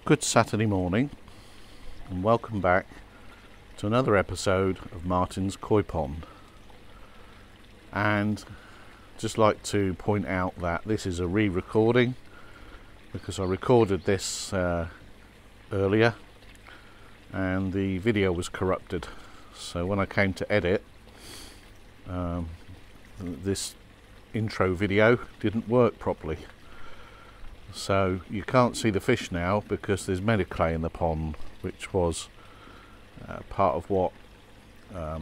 Good Saturday morning, and welcome back to another episode of Martin's Koi Pond. And just like to point out that this is a re-recording because I recorded this earlier and the video was corrupted, so when I came to edit, this intro video didn't work properly. So you can't see the fish now because there's mediclay in the pond, which was part of what I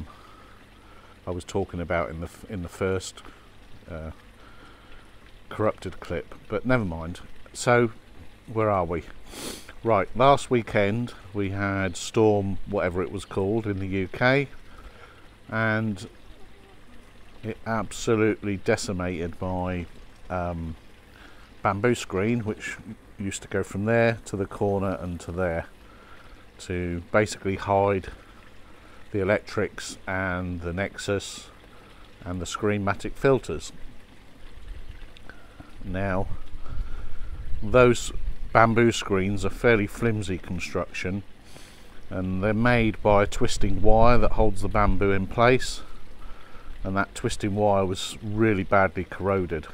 was talking about in the first corrupted clip. But never mind. So where are we? Right, last weekend we had storm whatever it was called in the UK, and it absolutely decimated my bamboo screen, which used to go from there to the corner and to there to basically hide the electrics and the Nexus and the Screenmatic filters. Now, those bamboo screens are fairly flimsy construction, and they're made by a twisting wire that holds the bamboo in place, and that twisting wire was really badly corroded.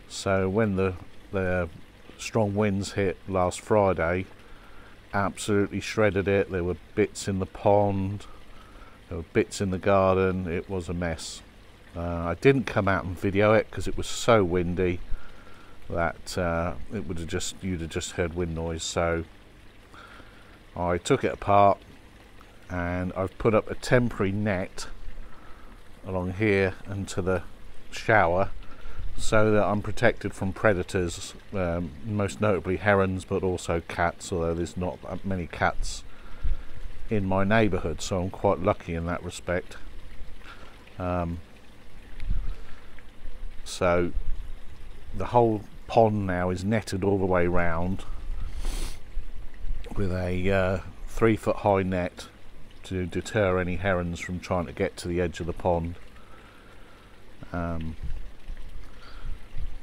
So when the strong winds hit last Friday, absolutely shredded it. There were bits in the pond, there were bits in the garden. It was a mess. I didn't come out and video it because it was so windy that it would have you'd have just heard wind noise. So I took it apart and I've put up a temporary net along here and to the shower, so that I'm protected from predators, most notably herons, but also cats, although there's not many cats in my neighbourhood, so I'm quite lucky in that respect. So the whole pond now is netted all the way round with a 3-foot high net to deter any herons from trying to get to the edge of the pond.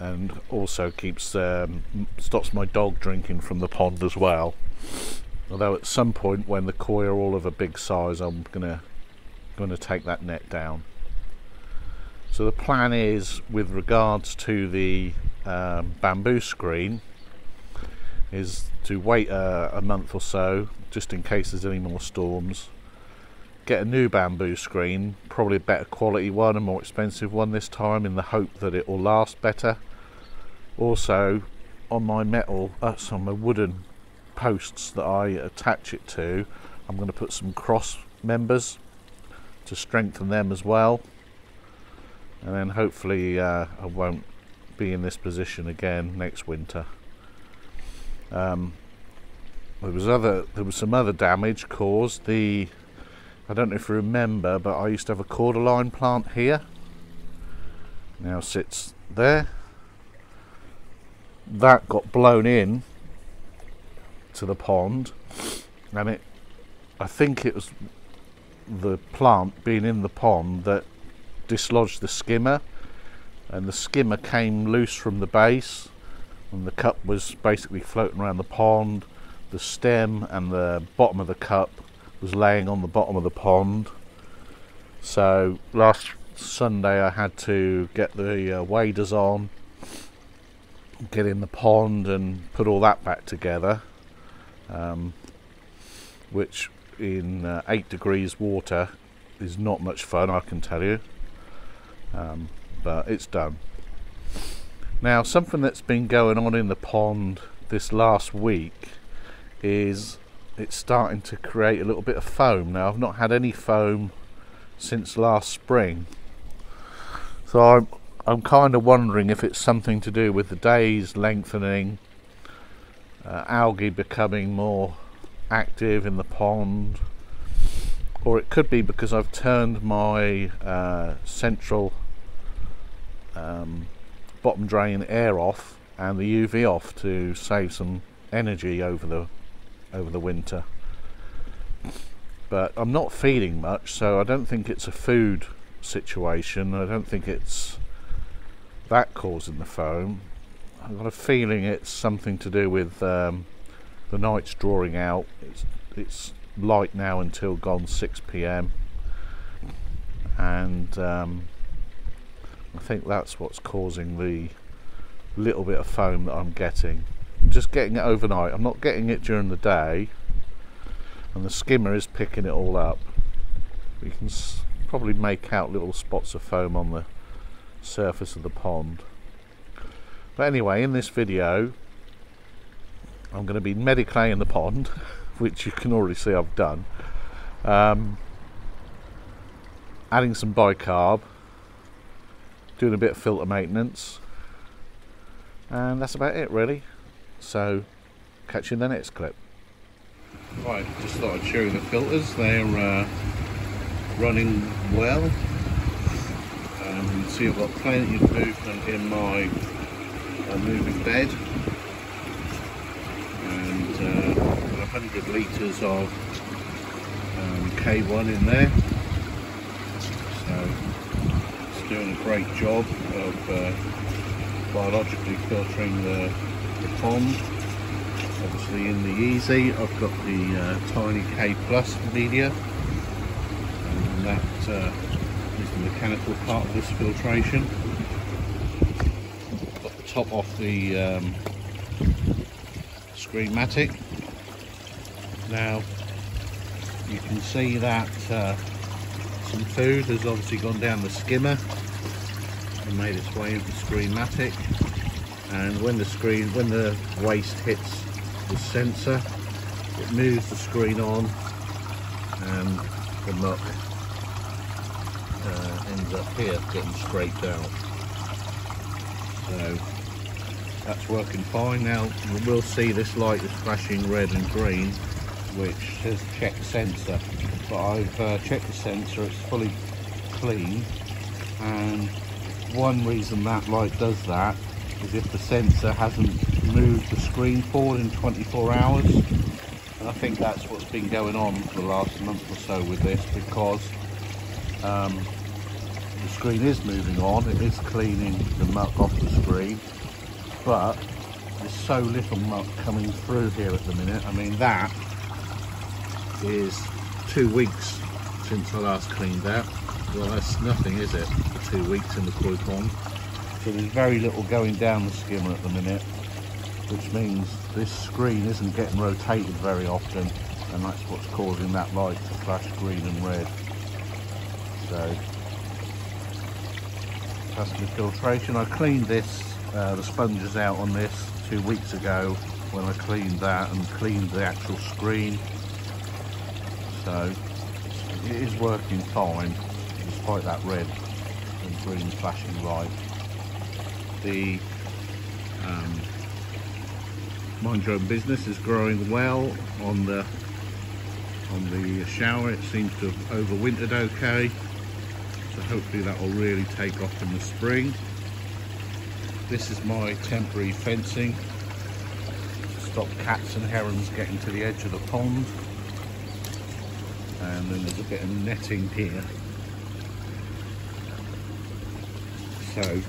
And also stops my dog drinking from the pond as well. Although at some point when the koi are all of a big size, I'm gonna take that net down. So the plan is, with regards to the bamboo screen, is to wait a month or so, just in case there's any more storms. Get a new bamboo screen, probably a better quality one, a more expensive one this time, in the hope that it will last better. Also, on my on my wooden posts that I attach it to, I'm going to put some cross members to strengthen them as well, and then hopefully I won't be in this position again next winter. There was some other damage caused. I don't know if you remember, but I used to have a cordyline plant here. Now sits there. That got blown in to the pond, and I think it was the plant being in the pond that dislodged the skimmer, and the skimmer came loose from the base, and the cup was basically floating around the pond. The stem and the bottom of the cup was laying on the bottom of the pond. So last Sunday I had to get the waders on, get in the pond and put all that back together, which in 8 degrees water is not much fun, I can tell you, but it's done. Now, something that's been going on in the pond this last week is it's starting to create a little bit of foam. Now, I've not had any foam since last spring, so I'm kind of wondering if it's something to do with the days lengthening, algae becoming more active in the pond, or it could be because I've turned my central bottom drain air off and the UV off to save some energy over the winter. But I'm not feeding much, so I don't think it's a food situation. I don't think it's that causing the foam. I've got a feeling it's something to do with The night's drawing out. It's light now until gone 6 p.m. and I think that's what's causing the little bit of foam that I'm getting. I'm just getting it overnight. I'm not getting it during the day, and the skimmer is picking it all up. You can probably make out little spots of foam on the surface of the pond. But anyway, in this video I'm going to be mediclaying the pond, which you can already see I've done, adding some bicarb, doing a bit of filter maintenance, and that's about it really. So catch you in the next clip. Right, just thought I'd show you the filters. They're running well. You can see I've got plenty of movement in my moving bed, and 100 litres of K1 in there. So it's doing a great job of biologically filtering the pond. Obviously in the Easy I've got the tiny K Plus media, and that is the mechanical part of this filtration. Got the top off the Screenmatic. Now you can see that some food has obviously gone down the skimmer and made its way into the Screenmatic, and when the waste hits the sensor, it moves the screen on and the muck ends up here getting scraped out. So that's working fine. Now you will see this light is flashing red and green, which says check sensor, but I've checked the sensor, it's fully clean, and one reason that light does that is if the sensor hasn't moved the screen forward in 24 hours. And I think that's what's been going on for the last month or so with this, because the screen is moving on, it is cleaning the muck off the screen, but there's so little muck coming through here at the minute. I mean, that is 2 weeks since I last cleaned that. Well, that's nothing, is it, for 2 weeks in the koi pond? So there's very little going down the skimmer at the minute, which means this screen isn't getting rotated very often, and that's what's causing that light to flash green and red. So that's the filtration. I cleaned this, the sponges out on this 2 weeks ago when I cleaned that and cleaned the actual screen. So it is working fine despite that red and green flashing light. The Mind Your Own Business is growing well on the shower. It seems to have overwintered okay, so hopefully that will really take off in the spring. This is my temporary fencing to stop cats and herons getting to the edge of the pond, and then there's a bit of netting here, so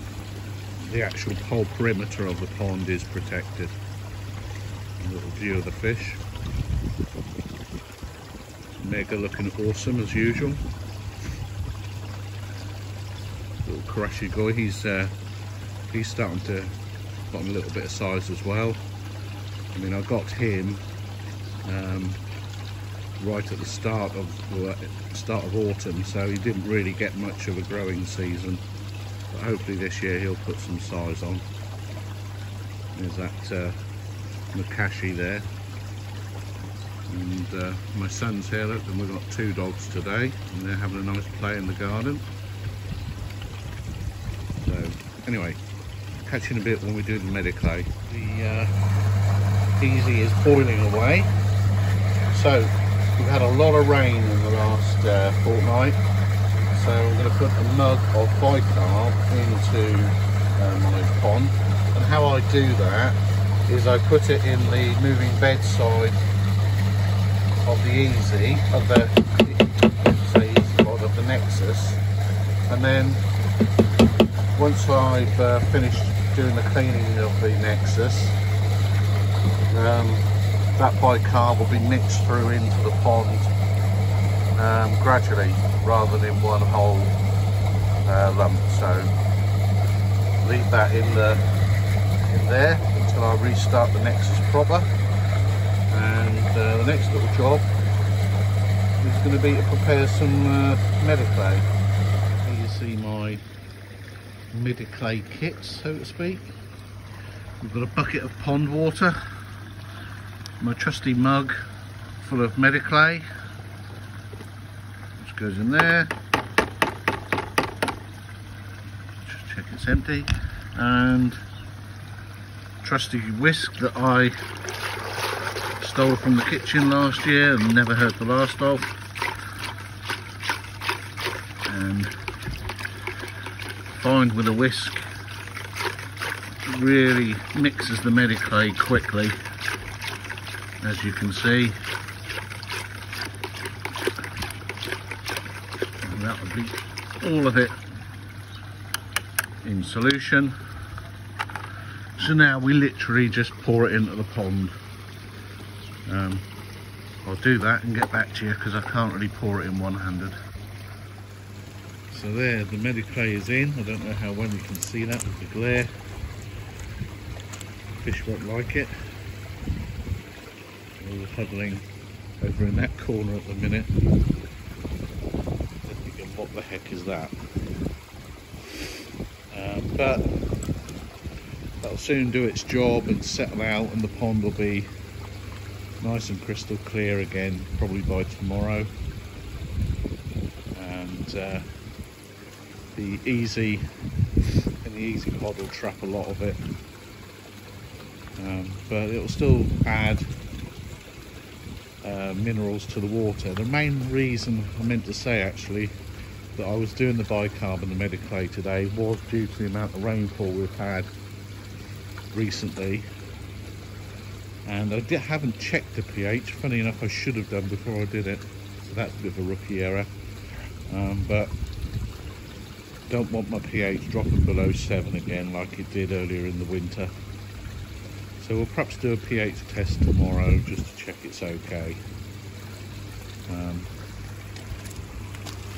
the actual whole perimeter of the pond is protected. A little view of the fish. Mega looking awesome as usual. Little Karashigoi, he's starting to put on a little bit of size as well. I mean, I got him right at the start of autumn, so he didn't really get much of a growing season. But hopefully this year he'll put some size on. There's that Makashi there, and my son's here, look, and we've got 2 dogs today, and they're having a nice play in the garden. So anyway, catch you in a bit when we do the mediclay. The Easy is boiling away, so we've had a lot of rain in the last fortnight. So I'm going to put a mug of bicarb into my pond, and how I do that is I put it in the moving bed side of the Easy, of the Nexus, and then once I've finished doing the cleaning of the Nexus, that bicarb will be mixed through into the pond gradually rather than in one whole lump. So leave that in there until I restart the Nexus proper. And the next little job is going to be to prepare some Mediclay. Here you see my Mediclay kit, so to speak. We've got a bucket of pond water, my trusty mug full of Mediclay, which goes in there. Just check it's empty. And trusty whisk that I stole from the kitchen last year and never heard the last of. And find with a whisk really mixes the Mediclay quickly, as you can see. And that would be all of it in solution. So now we literally just pour it into the pond. I'll do that and get back to you because I can't really pour it in one-handed. So there, the Mediclay is in. I don't know how well you can see that with the glare. Fish won't like it. All huddling over in that corner at the minute. They're thinking, what the heck is that? But that'll soon do its job and settle out, and the pond will be nice and crystal clear again, probably by tomorrow. And the easy pod will trap a lot of it, but it'll still add minerals to the water. The main reason I meant to say actually that I was doing the bicarb and the Mediclay today was due to the amount of rainfall we've had recently. And I haven't checked the pH. Funny enough, I should have done before I did it. So that's a bit of a rookie error. But don't want my pH dropping below 7 again like it did earlier in the winter. So we'll perhaps do a pH test tomorrow just to check it's okay.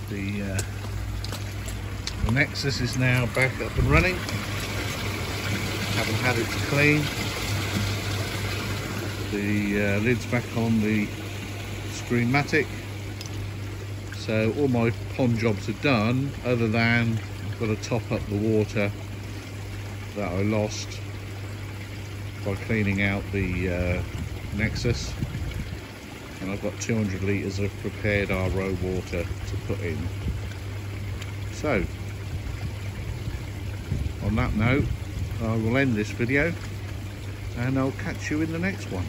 The Nexus is now back up and running. Haven't had it clean. The lid's back on the Screenmatic, so all my pond jobs are done, other than I've got to top up the water that I lost by cleaning out the Nexus, and I've got 200 litres of prepared RO water to put in. So on that note, I will end this video and I'll catch you in the next one.